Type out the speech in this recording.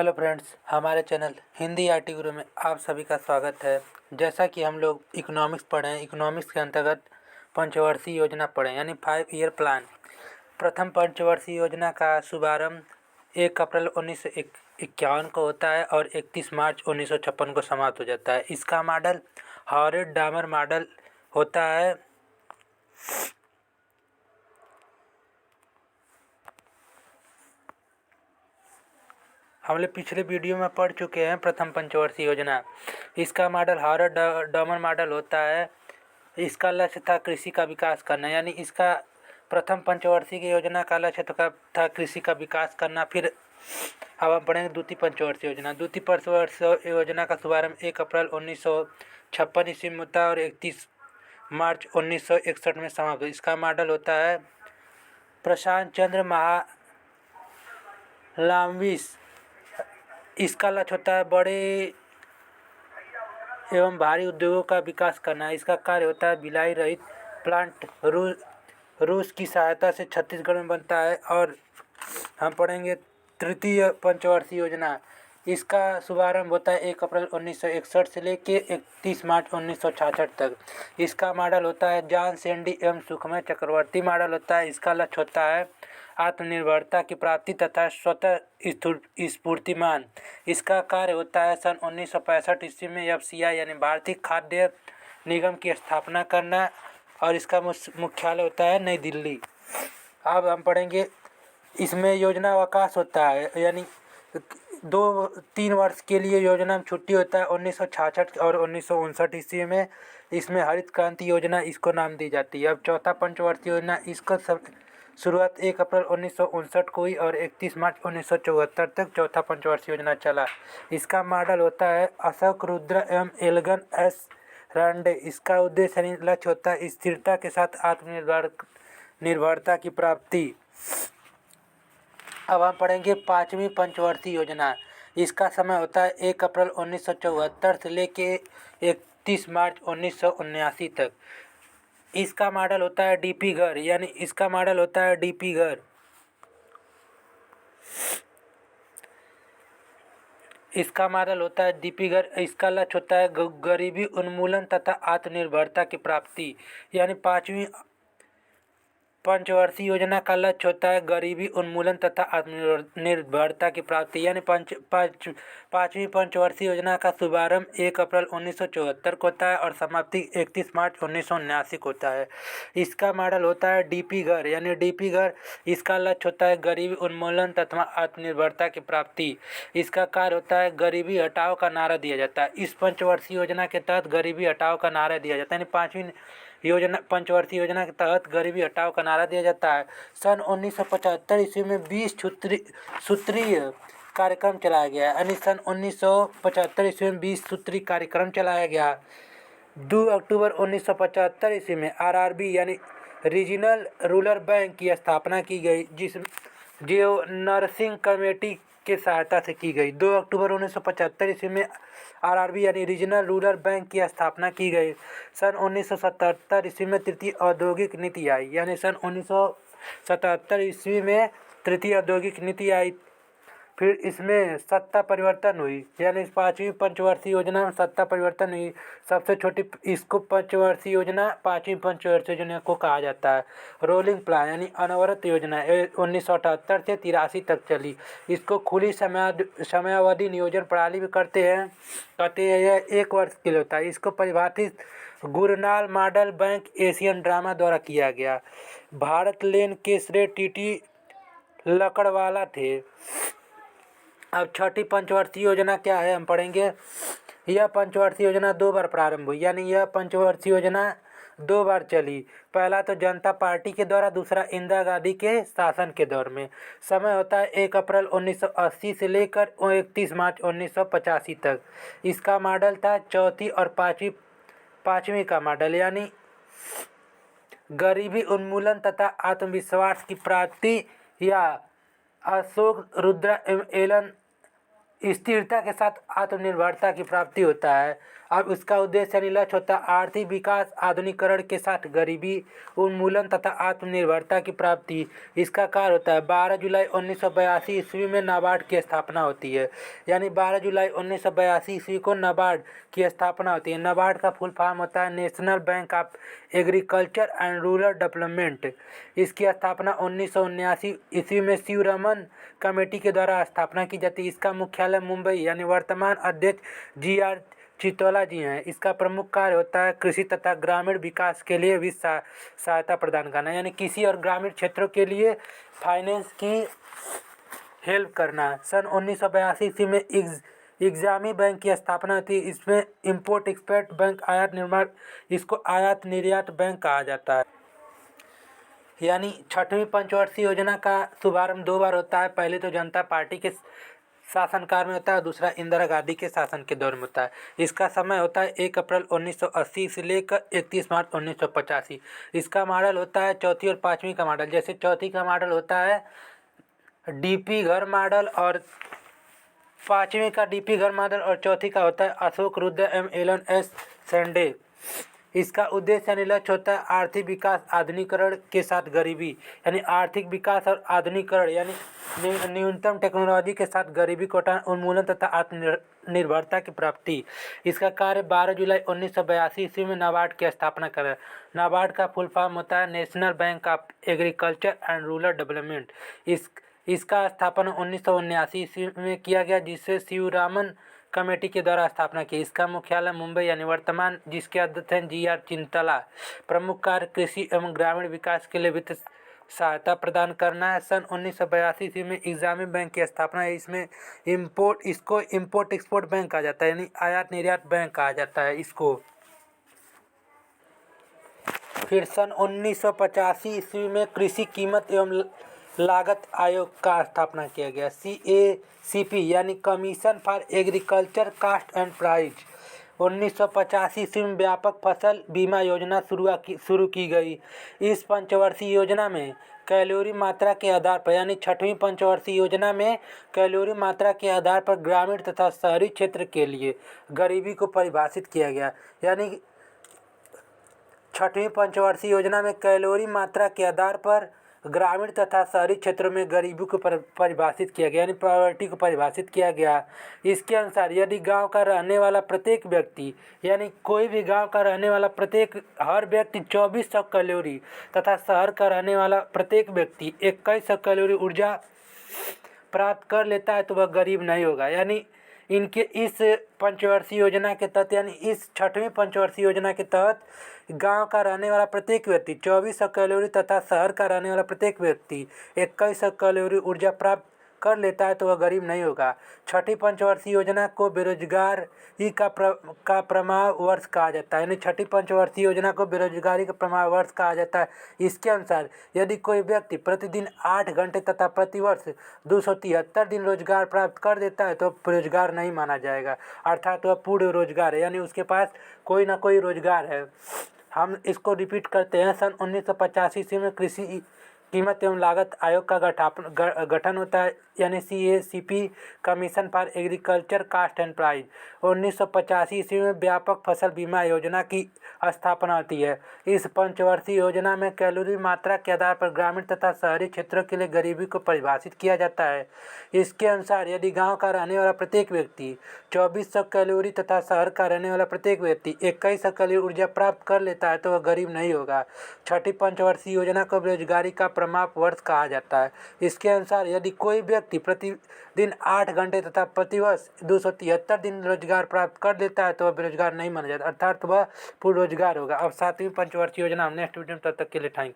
Hello friends, हमारे channel Hindi IT गुरु में आप सभी का स्वागत है। जैसा कि हम लोग इकोनॉमिक्स पढ़े हैं, इकोनॉमिक्स के अंतर्गत पंचवर्षीय योजना पढ़े यानी 5 ईयर प्लान। प्रथम पंचवर्षीय योजना का शुभारंभ 1 अप्रैल 1951 को होता है और 31 मार्च 1956 को समाप्त हो जाता है। इसका मॉडल हावर्ड डामर मॉडल होता है। हम लोग पिछले वीडियो में पढ़ चुके हैं प्रथम पंचवर्षीय योजना। इसका मॉडल हावर्ड डामर मॉडल होता है। इसका लक्ष्य था कृषि का विकास करना, यानी इसका प्रथम पंचवर्षीय की योजना का लक्ष्य था कृषि का विकास करना। फिर अब हम पढ़ेंगे द्वितीय पंचवर्षीय योजना। द्वितीय पंचवर्षीय योजना का शुभारंभ 1 अप्रैल 1956 ईस्वी में होता है और 31 मार्च 1961 में समाप्त। इसका मॉडल होता है प्रशांत चंद्र महालनोबिस। इसका लक्ष्य होता है बड़े एवं भारी उद्योगों का विकास करना। इसका कार्य होता है बिलाई रहित प्लांट। रूस की सहायता से छत्तीसगढ़ में बनता है। और हम पढ़ेंगे तृतीय पंचवर्षीय योजना। इसका शुभारंभ होता है 1 अप्रैल 1961 से लेके 31 मार्च 1966 तक। इसका मॉडल होता है जॉन सेंडी एवं सुखमय चक्रवर्ती मॉडल होता है। इसका लक्ष्य होता है आत्मनिर्भरता की प्राप्ति तथा स्वतः स्फूर्तिमान। इसका कार्य होता है सन 1965 ईस्वी में एफसीआई यानी भारतीय खाद्य निगम की स्थापना करना और इसका मुख्यालय होता है नई दिल्ली। अब हम पढ़ेंगे इसमें योजना अवकाश होता है, यानी 2-3 वर्ष के लिए योजना में छुट्टी होता है। 1966 और 1959 ईस्वी में इसमें हरित क्रांति योजना इसको नाम दी जाती है। अब चौथा पंचवर्षीय योजना, इसका शुरुआत 1 अप्रैल 1959 को हुई और 31 मार्च 1974 तक चौथा पंचवर्षीय योजना चला। इसका मॉडल होता है अशोक रुद्र एवं एल्गन एस रांडे। इसका उद्देश्य यानी लक्ष्य होता है स्थिरता के साथ आत्मनिर्भरता की प्राप्ति। अब हम पढ़ेंगे 5वीं पंचवर्षीय योजना। इसका समय होता है 1 अप्रैल 1974 से लेके 31 मार्च 1979 तक। इसका मॉडल होता है डीपी घर, यानी इसका मॉडल होता है डीपी घर। इसका मॉडल होता है डीपी घर। इसका लक्ष्य होता है गरीबी उन्मूलन तथा आत्मनिर्भरता की प्राप्ति। यानी 5वीं पंचवर्षीय योजना का लक्ष्य होता है गरीबी उन्मूलन तथा आत्मनिर्भरता की प्राप्ति। यानी 5वीं पंचवर्षीय योजना का शुभारंभ 1 अप्रैल 1974 को होता है और समाप्ति 31 मार्च 1979 को होता है। इसका मॉडल होता है डीपी घर, यानी डीपी घर। इसका लक्ष्य होता है गरीबी उन्मूलन तथा आत्मनिर्भरता की प्राप्ति। इसका कार्य होता है गरीबी हटाओ का नारा दिया जाता है। इस पंचवर्षीय योजना के तहत गरीबी हटाओ का नारा दिया जाता है, यानी 5वीं पंचवर्षीय योजना के तहत गरीबी हटाओ का नारा दिया जाता है। सन 1975 ईस्वी में 20 सूत्रीय कार्यक्रम चलाया गया, यानी सन 1975 ईस्वी में 20 सूत्रीय कार्यक्रम चलाया गया। 2 अक्टूबर 1975 ईस्वी में आरआरबी यानी रीजनल रूरल बैंक की स्थापना की गई, जो नरसिंह कमेटी की सहायता से की गई। 2 अक्टूबर 1975 ईस्वी में आरआरबी यानी रीजनल रूरल बैंक की स्थापना की गई। सन 1977 ईस्वी में तृतीय औद्योगिक नीति आई, यानी सन 1977 ईस्वी में तृतीय औद्योगिक नीति आई। फिर इसमें सत्ता परिवर्तन हुई, यानी 5वीं पंचवर्षीय योजना में सत्ता परिवर्तन हुई। सबसे छोटी इसको पंचवर्षीय योजना 5वीं पंचवर्षीय योजना को कहा जाता है। रोलिंग प्लान यानी अनवरत योजना 1978 से 83 तक चली। इसको खुली समयावधि नियोजन प्रणाली भी कहते हैं। यह 1 वर्ष के लिए होता है। इसको परिभाषित गुरनाल मॉडल बैंक एशियन ड्रामा द्वारा किया गया। भारत लेन के श्रेय टीटी लकड़वाला थे। अब छठी पंचवर्षीय योजना क्या है हम पढ़ेंगे। यह पंचवर्षीय योजना 2 बार प्रारंभ हुई, यानी यह पंचवर्षीय योजना 2 बार चली। पहला तो जनता पार्टी के द्वारा, दूसरा इंदिरा गांधी के शासन के दौर में। समय होता है 1 अप्रैल 1980 से लेकर 31 मार्च 1985 तक। इसका मॉडल था चौथी और पाँचवीं का मॉडल, यानी गरीबी उन्मूलन तथा आत्मविश्वास की प्राप्ति या अशोक रुद्र एवं एलन स्थिरता के साथ आत्मनिर्भरता की प्राप्ति होता है। अब इसका उद्देश्य यानी लक्ष्य होता है आर्थिक विकास, आधुनिकीकरण के साथ गरीबी उन्मूलन तथा आत्मनिर्भरता की प्राप्ति। इसका कार्य होता है 12 जुलाई 1982 ईस्वी में नाबार्ड की स्थापना होती है। यानी 12 जुलाई 1982 ईस्वी को नाबार्ड की स्थापना होती है। नाबार्ड का फुल फॉर्म होता है national bank of agriculture and rural development. इसकी स्थापना 1979 ईस्वी में शिवरमन कमेटी के द्वारा स्थापना की जाती है। इसका मुख्यालय मुंबई यानी वर्तमान अध्यक्ष GR चितौला जी हैं। इसका प्रमुख कार्य होता है कृषि तथा ग्रामीण विकास के लिए भी सहायता प्रदान करना, यानी कृषि और ग्रामीण क्षेत्रों के लिए फाइनेंस की हेल्प करना। सन 1982 ईस्वी में एग्जामी बैंक की स्थापना होती है। इसमें इम्पोर्ट एक्सपोर्ट बैंक, आयात निर्माण, इसको आयात निर्यात बैंक कहा जाता है। यानी छठवीं पंचवर्षीय योजना का शुभारंभ 2 बार होता है। पहले तो जनता पार्टी के शासनकाल में होता है, दूसरा इंदिरा गांधी के शासन के दौर में होता है। इसका समय होता है 1 अप्रैल 1980 से लेकर 31 मार्च 1985। इसका मॉडल होता है चौथी और पाँचवीं का मॉडल। जैसे चौथी का मॉडल होता है DP घर मॉडल और पाँचवीं का DP घर मॉडल और चौथी का होता है अशोक रुद्र एवं एलन एस सेंडे। इसका उद्देश्य यानी लक्ष्य होता है आर्थिक विकास, आधुनिकीकरण के साथ गरीबी, यानी आर्थिक विकास और आधुनिकीकरण यानी न्यूनतम टेक्नोलॉजी के साथ गरीबी को उन्मूलन तथा आत्मनिर्भरता की प्राप्ति। इसका कार्य 12 जुलाई 1982 ईस्वी में नाबार्ड की स्थापना करें। नाबार्ड का फुल फॉर्म होता है national bank of agriculture and rural development. इसका स्थापना 1979 ईस्वी में किया गया, जिससे शिवरामन कमेटी के द्वारा स्थापना की। इसका मुख्यालय मुंबई यानी वर्तमान जिसके अध्यक्ष हैं GR चितौला। प्रमुख कार्य कृषि एवं ग्रामीण विकास के लिए वित्त सहायता प्रदान करना है। सन 1982 ईस्वी में एग्जामी बैंक की स्थापना है। इसमें इसको इम्पोर्ट एक्सपोर्ट बैंक कहा जाता है, यानी आयात निर्यात बैंक कहा जाता है इसको। फिर सन 1985 ईस्वी में कृषि कीमत एवं लागत आयोग का स्थापना किया गया। CACP यानी commission for agriculture cost and price. 1985 ईस्वी में व्यापक फसल बीमा योजना शुरू की गई। इस पंचवर्षीय योजना में कैलोरी मात्रा के आधार पर, यानी छठवीं पंचवर्षीय योजना में कैलोरी मात्रा के आधार पर ग्रामीण तथा शहरी क्षेत्र के लिए गरीबी को परिभाषित किया गया। यानी छठवीं पंचवर्षीय योजना में कैलोरी मात्रा के आधार पर ग्रामीण तथा शहरी क्षेत्रों में गरीबी को परिभाषित किया गया, यानी पॉवर्टी को परिभाषित किया गया। इसके अनुसार यदि गांव का रहने वाला प्रत्येक व्यक्ति, यानी कोई भी गांव का रहने वाला हर व्यक्ति 2400 कैलोरी तथा शहर का रहने वाला प्रत्येक व्यक्ति 2100 कैलोरी ऊर्जा प्राप्त कर लेता है तो वह गरीब नहीं होगा। यानी इनके इस पंचवर्षीय योजना के तहत, यानी इस छठवीं पंचवर्षीय योजना के तहत गांव का रहने वाला प्रत्येक व्यक्ति 2400 कैलोरी तथा शहर का रहने वाला प्रत्येक व्यक्ति 2100 कैलोरी ऊर्जा प्राप्त कर लेता है तो वह गरीब नहीं होगा। छठी पंचवर्षीय योजना को बेरोजगारी का प्रमाण वर्ष कहा जाता है, यानी छठी पंचवर्षीय योजना को बेरोजगारी का प्रमाण वर्ष कहा जाता है। इसके अनुसार यदि कोई व्यक्ति प्रतिदिन 8 घंटे तथा प्रतिवर्ष 273 दिन रोजगार प्राप्त कर देता है तो बेरोजगार नहीं माना जाएगा, अर्थात वह पूर्ण रोजगार है, यानी उसके पास कोई ना कोई रोजगार है। हम इसको रिपीट करते हैं। सन 1985 ईस्वी में कृषि कीमत एवं लागत आयोग का गठन होता है, यानी CACP commission for agriculture cost and price. 1985 ईस्वी में व्यापक फसल बीमा योजना की स्थापना होती है। इस पंचवर्षीय योजना में कैलोरी मात्रा के आधार पर ग्रामीण तथा शहरी क्षेत्रों के लिए गरीबी को परिभाषित किया जाता है। इसके अनुसार यदि गांव का रहने वाला प्रत्येक व्यक्ति 2400 कैलोरी तथा शहर का रहने वाला प्रत्येक व्यक्ति 2100 कैलोरी ऊर्जा प्राप्त कर लेता है तो वह गरीब नहीं होगा। छठी पंचवर्षीय योजना को बेरोजगारी का प्रमाण वर्ष कहा जाता है। इसके अनुसार यदि कोई व्यक्ति प्रतिदिन 8 घंटे तथा प्रतिवर्ष 273 दिन रोजगार प्राप्त कर लेता है तो वह बेरोजगार नहीं माना जाता, अर्थात वह पूर्ण रोजगार होगा। अब 7वीं पंचवर्षीय योजना हम नेक्स्ट वीडियो में, तब तक के लिए थैंक यू।